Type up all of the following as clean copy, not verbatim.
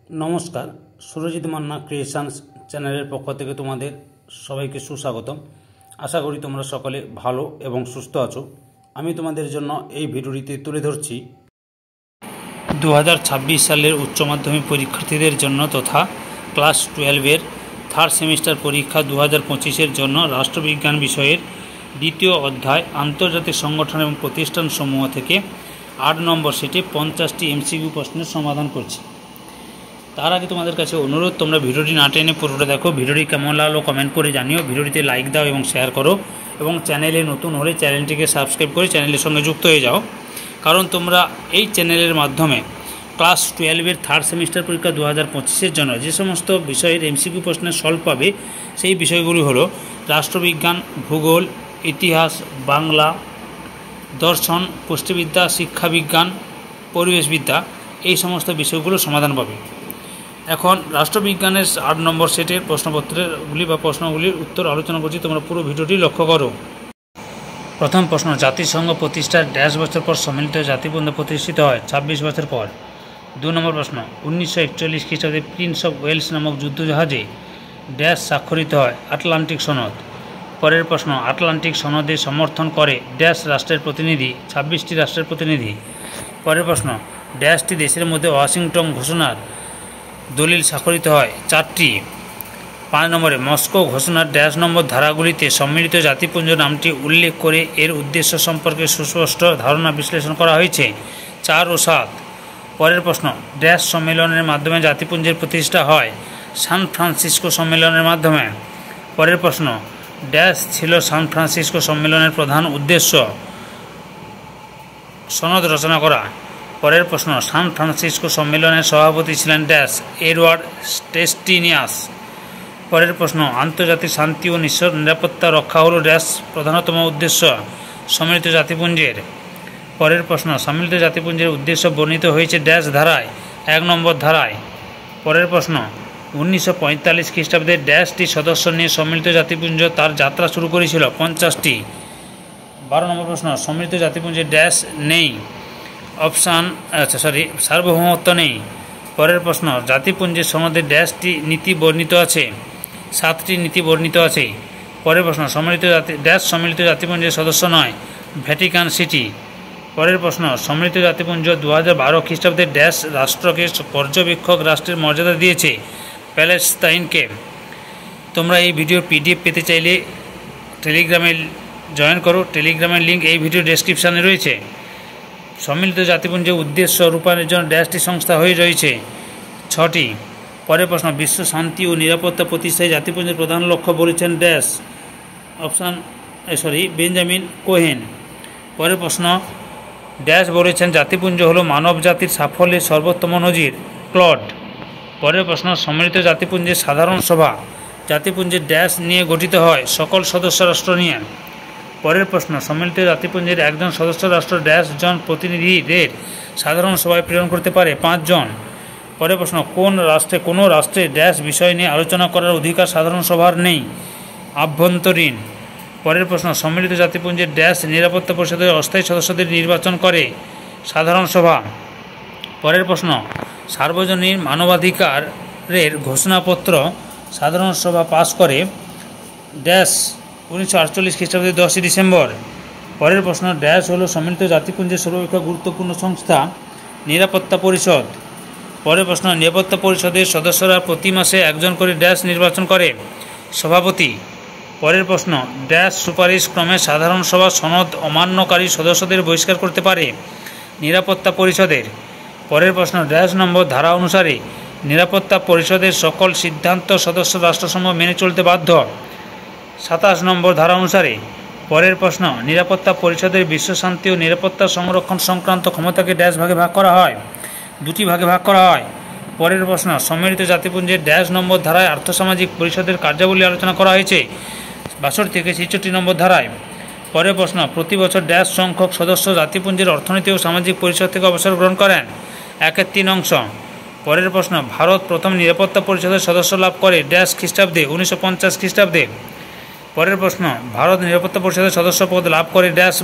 নমস্কার, সুরজিৎ মান্না ক্রিয়েশনস চ্যানেলের পক্ষ থেকে তোমাদের সবাইকে সুস্বাগতম। আশা করি তোমরা সকলে ভালো এবং সুস্থ আছো। আমি তোমাদের জন্য এই ভিডিওটিতে তুলে ধরছি 2026 সালের উচ্চ মাধ্যমিক পরীক্ষার্থীদের জন্য তথা ক্লাস 12-এর থার্ড সেমিস্টার পরীক্ষা 2025-এর জন্য রাষ্ট্রবিজ্ঞান বিষয়ের দ্বিতীয় অধ্যায় আন্তর্জাতিক সংগঠন এবং প্রতিষ্ঠানসমূহ থেকে 8 নম্বর সেটে 50টি এমসিকিউ প্রশ্নের সমাধান করছি। তার আগে তোমাদের কাছে অনুরোধ, তোমরা ভিডিওটি না টেনে পুরোটা দেখো। ভিডিওটি কেমন লাগলো কমেন্ট করে জানিও, ভিডিওটিতে লাইক দাও এবং শেয়ার করো, এবং চ্যানেলে নতুন হলে চ্যানেলটিকে সাবস্ক্রাইব করে চ্যানেলের সঙ্গে যুক্ত হয়ে যাও। কারণ তোমরা এই চ্যানেলের মাধ্যমে ক্লাস 12-এর থার্ড সেমিস্টার পরীক্ষা 2025-এর জন্য যে সমস্ত বিষয়ের এমসিকিউ প্রশ্নের সলভ পাবে সেই বিষয়গুলি হলো রাষ্ট্রবিজ্ঞান, ভূগোল, ইতিহাস, বাংলা, দর্শন, পুষ্টিবিদ্যা, শিক্ষাবিজ্ঞান, পরিবেশবিদ্যা, এই সমস্ত বিষয়গুলো সমাধান পাবে। এখন রাষ্ট্রবিজ্ঞানের 8 নম্বর সেটের প্রশ্নপত্রগুলি বা প্রশ্নগুলির উত্তর আলোচনা করছি, তোমরা পুরো ভিডিওটি লক্ষ্য করো। প্রথম প্রশ্ন, জাতিসংঘ প্রতিষ্ঠার ড্যাশ বছর পর সম্মিলিত জাতিপুঞ্জ প্রতিষ্ঠিত হয়? 26 বছর পর। 2 নম্বর প্রশ্ন, 1941 খ্রিস্টাব্দে প্রিন্স অফ ওয়েলস নামক যুদ্ধজাহাজে ড্যাশ স্বাক্ষরিত হয়? আটলান্টিক সনদ। পরের প্রশ্ন, আটলান্টিক সনদে সমর্থন করে ড্যাশ রাষ্ট্রের প্রতিনিধি? 26টি রাষ্ট্রের প্রতিনিধি। পরের প্রশ্ন, ড্যাশটি দেশের মধ্যে ওয়াশিংটন ঘোষণার দলিল স্বাক্ষরিত হয়? 4টি। 5 নম্বরে, মস্কো ঘোষণার ড্যাশ নম্বর ধারাগুলিতে সম্মিলিত জাতিপুঞ্জ নামটি উল্লেখ করে এর উদ্দেশ্য সম্পর্কে সুস্পষ্ট ধারণা বিশ্লেষণ করা হয়েছে? 4 ও 7। পরের প্রশ্ন, ড্যাশ সম্মেলনের মাধ্যমে জাতিপুঞ্জের প্রতিষ্ঠা হয়? সান ফ্রান্সিসকো সম্মেলনের মাধ্যমে। পরের প্রশ্ন, ড্যাশ ছিল সান ফ্রান্সিসকো সম্মেলনের প্রধান উদ্দেশ্য? সনদ রচনা করা। পরের প্রশ্ন, সান ফ্রান্সিসকো সম্মেলনের সভাপতি ছিলেন ড্যাশ? এডওয়ার্ড টেস্টিনিয়াস। পরের প্রশ্ন, আন্তর্জাতিক শান্তি ও নিরাপত্তা রক্ষা হল ড্যাশ প্রধানতম উদ্দেশ্য সম্মিলিত জাতিপুঞ্জের? পরের প্রশ্ন, সম্মিলিত জাতিপুঞ্জের উদ্দেশ্য বর্ণিত হয়েছে ড্যাশ ধারায়? 1 নম্বর ধারায়। পরের প্রশ্ন, 1945 খ্রিস্টাব্দে ড্যাশটি সদস্য নিয়ে সম্মিলিত জাতিপুঞ্জ তার যাত্রা শুরু করেছিল? 50টি। 12 নম্বর প্রশ্ন, সম্মিলিত জাতিপুঞ্জের ড্যাশ নেই? সার্বভৌমত্ব নেই। পরের প্রশ্ন, জাতিপুঞ্জের সনদে ড্যাশটি নীতি বর্ণিত আছে? 7টি নীতি বর্ণিত আছে। পরের প্রশ্ন, সম্মিলিত জাতিপুঞ্জের সদস্য নয়? Vatican city. পরের প্রশ্ন, সম্মিলিত জাতিপুঞ্জ 2012 খ্রিস্টাব্দে ড্যাশ রাষ্ট্রকে পর্যবেক্ষক রাষ্ট্রের মর্যাদা দিয়েছে? প্যালেস্তাইনকে। তোমরা এই ভিডিওর PDF পেতে চাইলে টেলিগ্রামে জয়েন করো, টেলিগ্রামের লিঙ্ক এই ভিডিও ডেসক্রিপশানে রয়েছে। সম্মিলিত জাতিপুঞ্জের উদ্দেশ্য রূপায়ণের জন্য ড্যাশটি সংস্থা হয়ে রয়েছে? 6টি। পরের প্রশ্ন, বিশ্ব শান্তি ও নিরাপত্তা প্রতিষ্ঠায় জাতিপুঞ্জের প্রধান লক্ষ্য বলেছেন ড্যাশ? Benjamin Cohen. পরের প্রশ্ন, ড্যাশ বলেছেন জাতিপুঞ্জ হল মানব জাতির সাফল্যের সর্বোত্তম নজির? ক্লড। পরের প্রশ্ন, সম্মিলিত জাতিপুঞ্জের সাধারণ সভা জাতিপুঞ্জের ড্যাশ নিয়ে গঠিত হয়? সকল সদস্য রাষ্ট্র নিয়ে। পরের প্রশ্ন, সম্মিলিত জাতিপুঞ্জের একজন সদস্য রাষ্ট্র ড্যাশ জন প্রতিনিধিদের সাধারণ সভায় প্রেরণ করতে পারে? 5 জন। পরের প্রশ্ন, কোনো রাষ্ট্রে ড্যাশ বিষয় নিয়ে আলোচনা করার অধিকার সাধারণ সভার নেই? আভ্যন্তরীণ। পরের প্রশ্ন, সম্মিলিত জাতিপুঞ্জের ড্যাশ নিরাপত্তা পরিষদের অস্থায়ী সদস্যদের নির্বাচন করে? সাধারণ সভা। পরের প্রশ্ন, সার্বজনীন মানবাধিকারের ঘোষণাপত্র সাধারণ সভা পাশ করে ড্যাশ 1948 খ্রিস্টাব্দে 10ই ডিসেম্বর। পরের প্রশ্ন, ড্যাশ হল সম্মিলিত জাতিপুঞ্জের সর্বাপেক্ষা গুরুত্বপূর্ণ সংস্থা? নিরাপত্তা পরিষদ। পরের প্রশ্ন, নিরাপত্তা পরিষদের সদস্যরা প্রতি মাসে একজন করে ড্যাশ নির্বাচন করে? সভাপতি। পরের প্রশ্ন, ড্যাশ সুপারিশ ক্রমে সাধারণ সভা সনদ অমান্যকারী সদস্যদের বহিষ্কার করতে পারে? নিরাপত্তা পরিষদের। পরের প্রশ্ন, ড্যাশ নম্বর ধারা অনুসারে নিরাপত্তা পরিষদের সকল সিদ্ধান্ত সদস্য রাষ্ট্রসমূহ মেনে চলতে বাধ্য? 27 নম্বর ধারা অনুসারে। পরের প্রশ্ন, নিরাপত্তা পরিষদের বিশ্বশান্তি ও নিরাপত্তা সংরক্ষণ সংক্রান্ত ক্ষমতাকে ড্যাশ ভাগে ভাগ করা হয়? 2টি ভাগে ভাগ করা হয়। পরের প্রশ্ন, সম্মিলিত জাতিপুঞ্জের ড্যাশ নম্বর ধারায় আর্থসামাজিক পরিষদের কার্যাবলী আলোচনা করা হয়েছে? 62 থেকে 66 নম্বর ধারায়। পরের প্রশ্ন, প্রতি বছর ড্যাশ সংখ্যক সদস্য জাতিপুঞ্জের অর্থনীতি ও সামাজিক পরিষদ থেকে অবসর গ্রহণ করেন? 1/3 অংশ। পরের প্রশ্ন, ভারত প্রথম নিরাপত্তা পরিষদের সদস্য লাভ করে ড্যাশ খ্রিস্টাব্দে? 1950 খ্রিস্টাব্দে। পরের প্রশ্ন, ভারত নিরাপত্তা পরিষদের সদস্য পদ লাভ করে ড্যাশ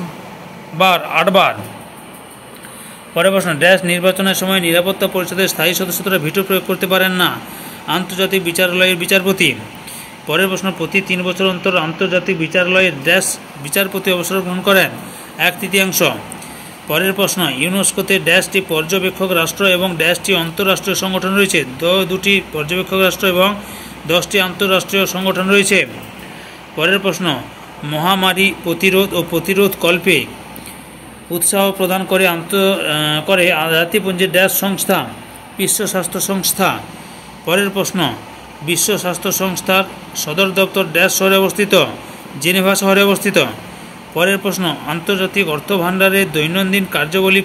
বার? 8 বার। পরের প্রশ্ন, ড্যাশ নির্বাচনের সময় নিরাপত্তা পরিষদের স্থায়ী সদস্যরা ভিটো প্রয়োগ করতে পারেন না? আন্তর্জাতিক বিচারালয়ের বিচারপতি। পরের প্রশ্ন, প্রতি 3 বছর অন্তর আন্তর্জাতিক বিচারালয়ের ড্যাশ বিচারপতি অবসর গ্রহণ করেন? 1/3। পরের প্রশ্ন, ইউনেস্কোতে ড্যাশটি পর্যবেক্ষক রাষ্ট্র এবং ড্যাশটি আন্তঃরাষ্ট্রীয় সংগঠন রয়েছে? 2টি পর্যবেক্ষক রাষ্ট্র এবং 10টি আন্তঃরাষ্ট্রীয় সংগঠন রয়েছে। পরের প্রশ্ন, মহামারী প্রতিরোধ ও প্রতিরোধকল্পে উৎসাহ প্রদান করে জাতিপুঞ্জের ড্যাশ সংস্থা? বিশ্ব স্বাস্থ্য সংস্থা। পরের প্রশ্ন, বিশ্ব স্বাস্থ্য সংস্থার সদর দপ্তর ড্যাশ শহরে অবস্থিত? জেনেভা শহরে অবস্থিত। পরের প্রশ্ন, আন্তর্জাতিক অর্থ ভাণ্ডারের দৈনন্দিন কার্যাবলী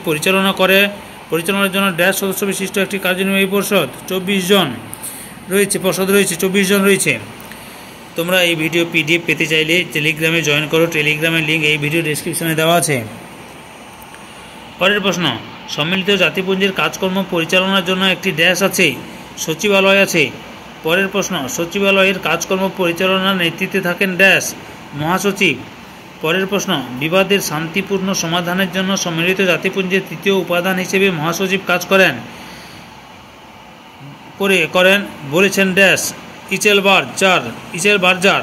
পরিচালনার জন্য ড্যাশ সদস্য বিশিষ্ট একটি কার্যনির্বাহী পর্ষদ? 24 জন রয়েছে, 24 জন রয়েছে। তোমরা এই ভিডিও PDF পেতে চাইলে টেলিগ্রামে জয়েন করো। টেলিগ্রামের লিঙ্ক এই ভিডিও ডেসক্রিপশনে দেওয়া আছে। পরের প্রশ্ন, সম্মিলিত জাতিপুঞ্জের কাজকর্ম পরিচালনার জন্য একটি ড্যাশ আছে? সচিবালয় আছে। পরের প্রশ্ন, সচিবালয়ের কাজকর্ম পরিচালনার নেতৃত্বে থাকেন ড্যাশ? মহাসচিব। পরের প্রশ্ন, বিবাদের শান্তিপূর্ণ সমাধানের জন্য সম্মিলিত জাতিপুঞ্জের তৃতীয় উপাদান হিসেবে মহাসচিব কাজ করেন বলেছেন ড্যাশ? ইচেলবার্জার।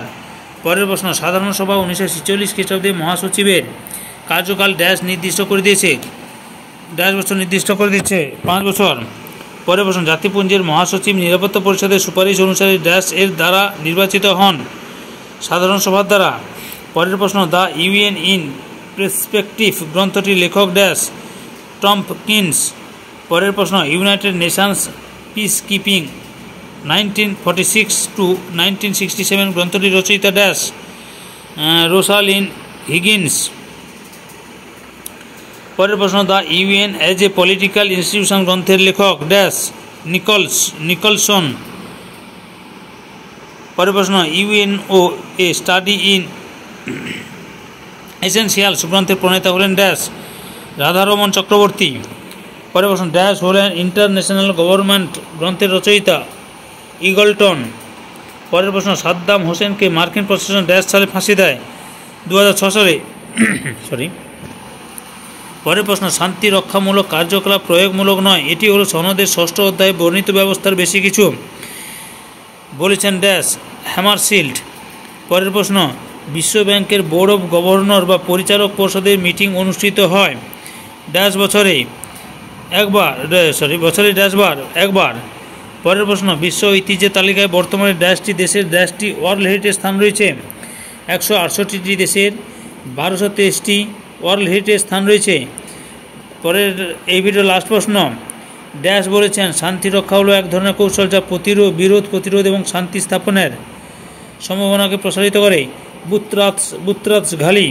পরের প্রশ্ন, সাধারণ সভা 1946 খ্রিস্টাব্দে মহাসচিবের কার্যকাল ড্যাশ নির্দিষ্ট করে দিয়েছে? ড্যাশ বছর নির্দিষ্ট করে দিচ্ছে? 5 বছর। পরের প্রশ্ন, জাতিপুঞ্জের মহাসচিব নিরাপত্তা পরিষদের সুপারিশ অনুসারে ড্যাশ এর দ্বারা নির্বাচিত হন? সাধারণ সভার দ্বারা। পরের প্রশ্ন, দ্য ইউএন ইন পার্সপেক্টিভ গ্রন্থটির লেখক ড্যাশ? টম্পকিন্স। পরের প্রশ্ন, United Nations peace keeping 1946 to 1967 গ্রন্থটির রচয়িতা ড্যাশ? রোসালিন হিগিন্স। পরের প্রশ্ন, the UN as a political institution গ্রন্থের লেখক ড্যাশ? নিকলসন। পরের প্রশ্ন, UNO a study in essentials গ্রন্থের প্রণেতা হলেন ড্যাশ? রাধারমন চক্রবর্তী। পরের প্রশ্ন, ড্যাশ হলেন ইন্টারন্যাশনাল গভর্নমেন্ট গ্রন্থের রচয়িতা? ইগলটন। পরের প্রশ্ন, সাদ্দাম হোসেনকে মার্কিন প্রশাসন ড্যাশ সালে ফাঁসি দেয়? 2006 সালে। পরের প্রশ্ন, শান্তি রক্ষামূলক কার্যকলাপ প্রয়োগমূলক নয়, এটি হলো সনদের 6ষ্ঠ অধ্যায়ে বর্ণিত ব্যবস্থার বেশি কিছু? বলেছেন ড্যাশ? হ্যামারশিল্ড। পরের প্রশ্ন, বিশ্ব ব্যাংকের বোর্ড অব গভর্নর বা পরিচালক পর্ষদের মিটিং অনুষ্ঠিত হয় ড্যাশ বছরে? বছরে ড্যাশ বার? একবার। পরের প্রশ্ন, বিশ্ব ঐতিহ্যের তালিকায় বর্তমানে ড্যাশটি দেশের ড্যাশটি ওয়ার্ল্ড হেরিটেজ স্থান রয়েছে? 168টি দেশের 1223টি ওয়ার্ল্ড হেরিটেজ স্থান রয়েছে। পরের এই ভিডিওর লাস্ট প্রশ্ন, ড্যাশ বলেছেন শান্তি রক্ষা হলো এক ধরনের কৌশল যা বিরোধ প্রতিরোধ এবং শান্তি স্থাপনের সম্ভাবনাকে প্রসারিত করে? বুত্রাৎস ঘালি।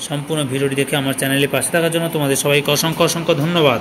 সম্পূর্ণ ভিডিওটি দেখে আমার চ্যানেলে পাশে থাকার জন্য তোমাদের সবাইকে অসংখ্য ধন্যবাদ।